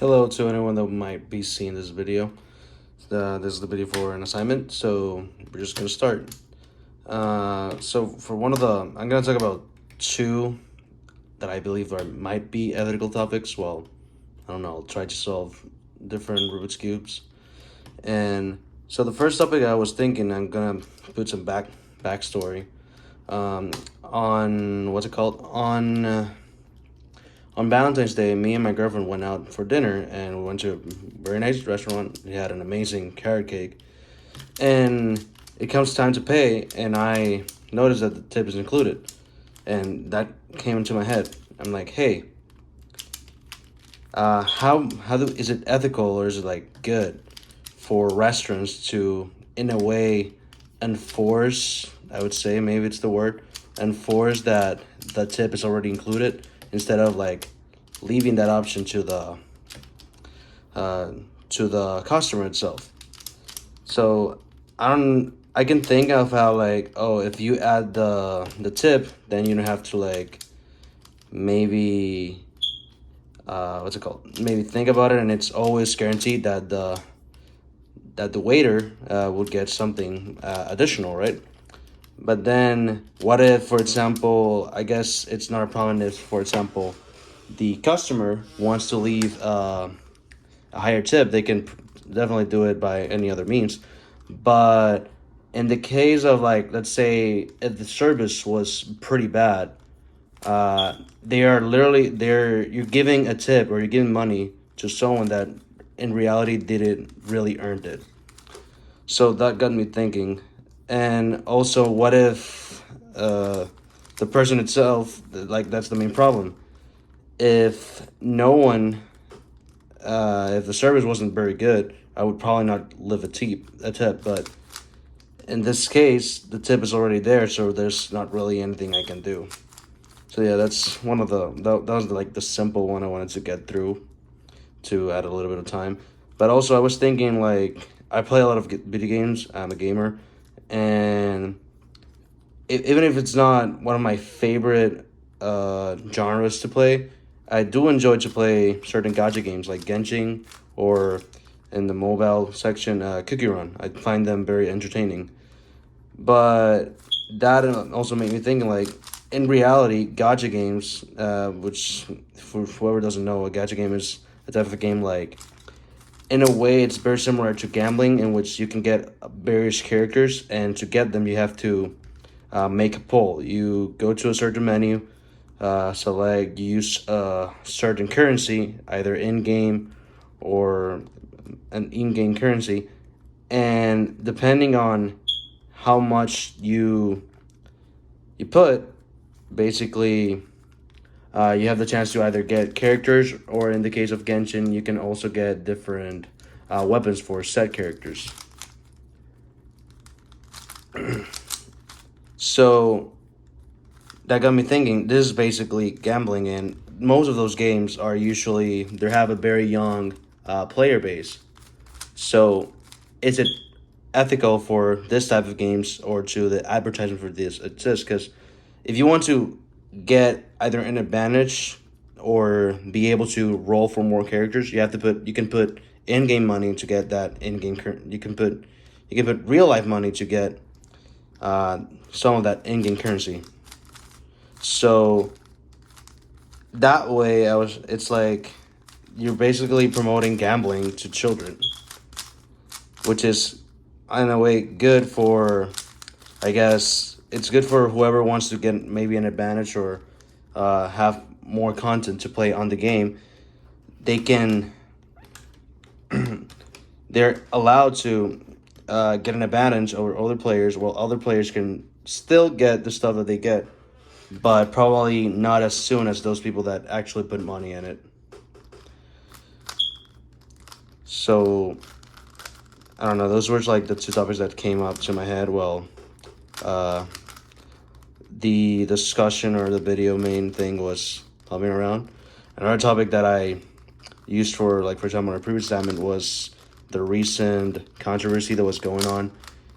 Hello to anyone that might be seeing this video. This is the video for an assignment, so we're just gonna start. So for I'm gonna talk about two that I believe might be ethical topics. Well, I don't know. I'll try to solve different Rubik's cubes. And so the first topic I was thinking, I'm gonna put some backstory. On what's it called on Valentine's Day, me and my girlfriend went out for dinner and we went to a very nice restaurant. We had an amazing carrot cake. And it comes time to pay, and I noticed that the tip is included. And that came into my head. I'm like, hey, is it ethical or is it like good for restaurants to, in a way, enforce, I would say, maybe it's the word, enforce that the tip is already included, instead of like leaving that option to the customer itself. So I can think of how, like, oh, if you add the tip, then you don't have to, like, maybe what's it called, maybe think about it, and it's always guaranteed that the waiter would get something additional, right? But then what if, for example, I guess it's not a problem if, for example, the customer wants to leave a higher tip. They can definitely do it by any other means. But in the case of, like, let's say if the service was pretty bad, you're giving a tip, or you're giving money to someone that in reality didn't really earn it. So that got me thinking. And also, what if the person itself, like, that's the main problem. If no one, if the service wasn't very good, I would probably not leave a tip. But in this case, the tip is already there, so there's not really anything I can do. So yeah, that's one of that was like the simple one I wanted to get through to add a little bit of time. But also, I was thinking, like, I play a lot of video games. I'm a gamer. And even if it's not one of my favorite genres to play, I do enjoy to play certain gacha games like Genshin, or in the mobile section, Cookie Run. I find them very entertaining. But that also made me think, like, in reality, gacha games, which, for whoever doesn't know, a gacha game is a type of game, like, in a way, it's very similar to gambling, in which you can get various characters, and to get them, you have to make a pull. You go to a certain menu, select, use a certain currency, either in-game or an in-game currency, and depending on how much you put, basically, you have the chance to either get characters, or in the case of Genshin, you can also get different weapons for set characters. So that got me thinking, this is basically gambling, and most of those games are usually, they have a very young player base. So is it ethical for this type of games, or to the advertisement for this exists? Because if you want to get either an advantage or be able to roll for more characters, you can put in-game money to get that in-game you can put real life money to get some of that in-game currency. So that way, it's like you're basically promoting gambling to children, which is, in a way, good for, I guess, it's good for whoever wants to get maybe an advantage, or have more content to play on the game. They're allowed to get an advantage over other players, while other players can still get the stuff that they get, but probably not as soon as those people that actually put money in it. So I don't know, those were like the two topics that came up to my head. Well, the discussion, or the video main thing, was hopping around. Another topic that I used for, like, for example, our previous assignment, was the recent controversy that was going on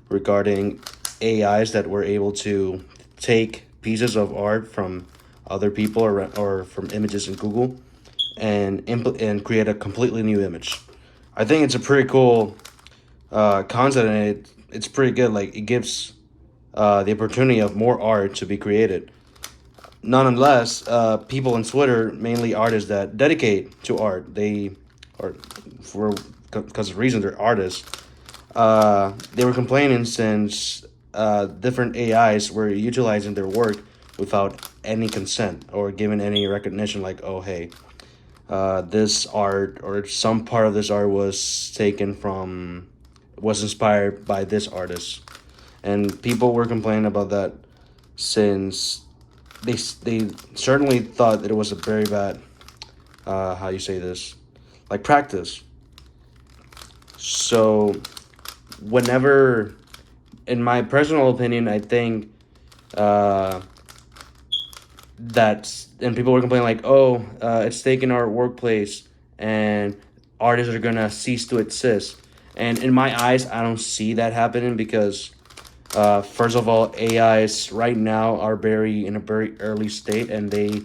regarding AIs that were able to take pieces of art from other people, or from images in Google, and create a completely new image. I think it's a pretty cool concept, and it's pretty good. Like, it gives the opportunity of more art to be created. Nonetheless, people on Twitter, mainly artists that dedicate to art, they are, for because of reason they're artists. They were complaining since different AIs were utilizing their work without any consent or giving any recognition, like, oh, hey, this art or some part of this art was inspired by this artist. And people were complaining about that since they certainly thought that it was a very bad, how you say this, like, practice. So whenever, in my personal opinion, I think and people were complaining, like, oh, it's taking our workplace and artists are gonna cease to exist. And in my eyes, I don't see that happening because first of all, AIs right now are in a very early state, and they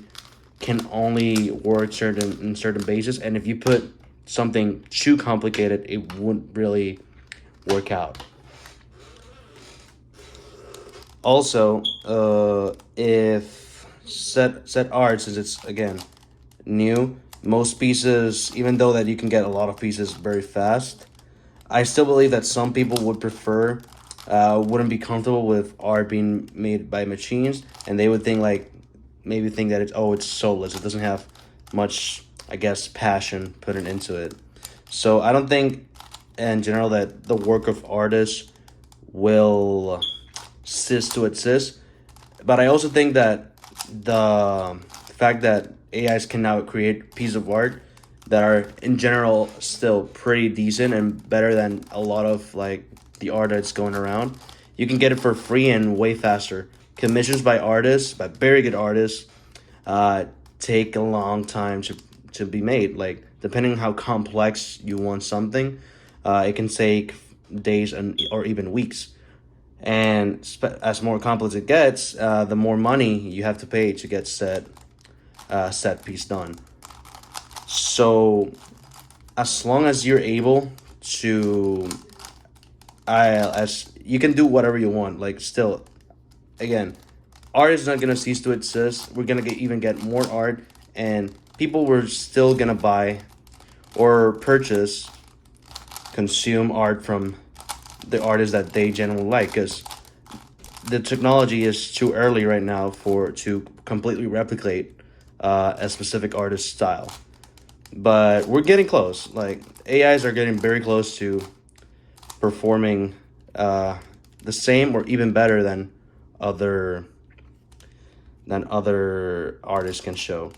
can only work in certain bases. And if you put something too complicated, it wouldn't really work out. Also, if set art, since it's again new, most pieces, even though that you can get a lot of pieces very fast, I still believe that some people would prefer, wouldn't be comfortable with art being made by machines, and they would maybe think that it's soulless. It doesn't have much, I guess, passion put into it. So I don't think, in general, that the work of artists will cease to exist. But I also think that the fact that AIs can now create pieces of art that are in general still pretty decent and better than a lot of like the art that's going around, you can get it for free and way faster. Commissions by artists, by very good artists, take a long time to be made. Like, depending on how complex you want something, it can take days or even weeks. And as more complex it gets, the more money you have to pay to get set piece done. So as long as you're able to, as you can do whatever you want. Like, still, again, art is not gonna cease to exist. We're gonna even get more art, and people were still gonna buy or purchase, consume art from the artists that they genuinely like, because the technology is too early right now to completely replicate a specific artist's style. But we're getting close. Like, AIs are getting very close to performing the same or even better than other artists can show.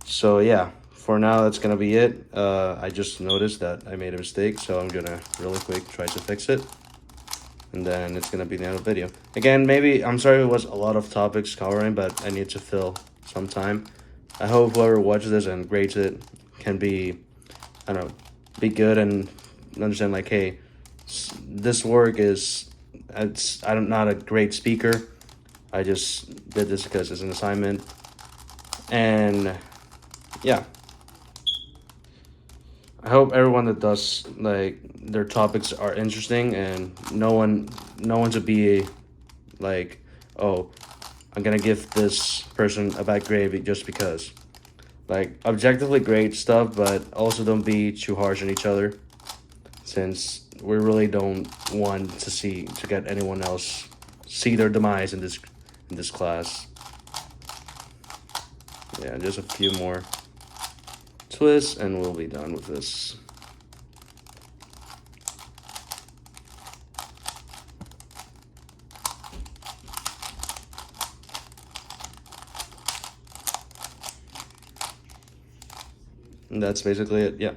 So yeah, for now that's gonna be it. I just noticed that I made a mistake, so I'm gonna really quick try to fix it, and then it's gonna be the end of the video. Again, maybe I'm sorry it was a lot of topics covering, but I need to fill some time. I hope whoever watches this and grades it can be, I don't know, be good and understand, like, hey, this work I'm not a great speaker. I just did this because it's an assignment. And yeah, I hope everyone that does, like, their topics are interesting, and no one to be like, oh, I'm gonna give this person a bad grade just because. Like, objectively great stuff, but also don't be too harsh on each other, since we really don't want to get anyone else see their demise in this class. Yeah, just a few more twists and we'll be done with this. And that's basically it. Yeah.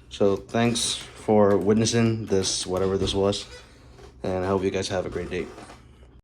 So thanks for witnessing this, whatever this was, and I hope you guys have a great day.